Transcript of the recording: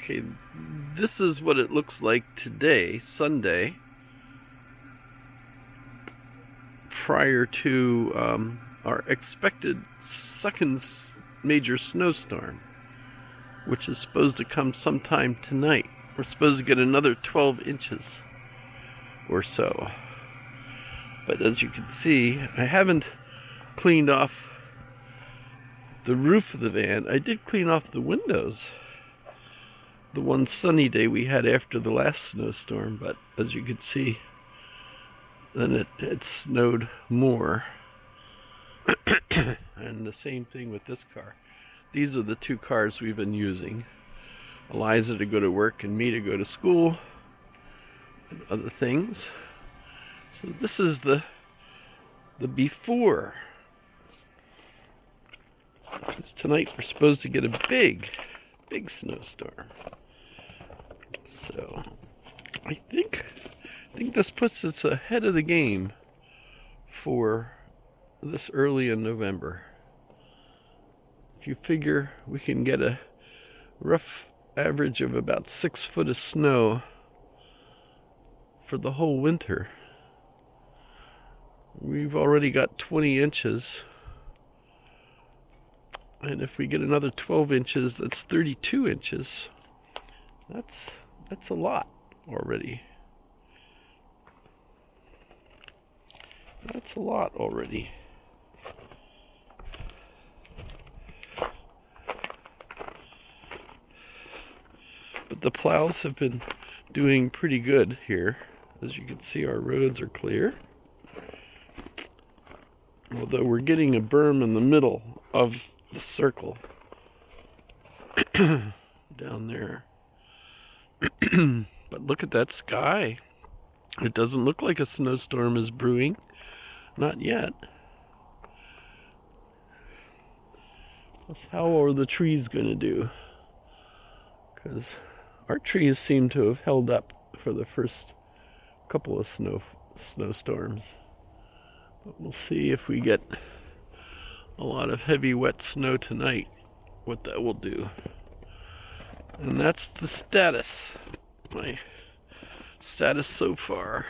Okay, this is what it looks like today, Sunday, prior to our expected second major snowstorm, which is supposed to come sometime tonight. We're supposed to get another 12 inches or so. But as you can see, I haven't cleaned off the roof of the van. I did clean off the windows the one sunny day we had after the last snowstorm, but as you can see, then it snowed more. And the same thing with this car. These are the two cars we've been using. Eliza to go to work and me to go to school and other things. So this is the before. Because tonight we're supposed to get a big snowstorm. So I think this puts us ahead of the game for this early in November. If you figure we can get a rough average of about 6 foot of snow for the whole winter, we've already got 20 inches. And if we get another 12 inches, that's 32 inches. That's a lot already. That's a lot already. But the plows have been doing pretty good here. As you can see, our roads are clear. Although we're getting a berm in the middle of the circle down there. But look at that sky. It doesn't look like a snowstorm is brewing. Not yet. How are the trees going to do? Because our trees seem to have held up for the first couple of snowstorms. But we'll see if we get a lot of heavy wet snow tonight, what that will do. And that's the status. My status so far.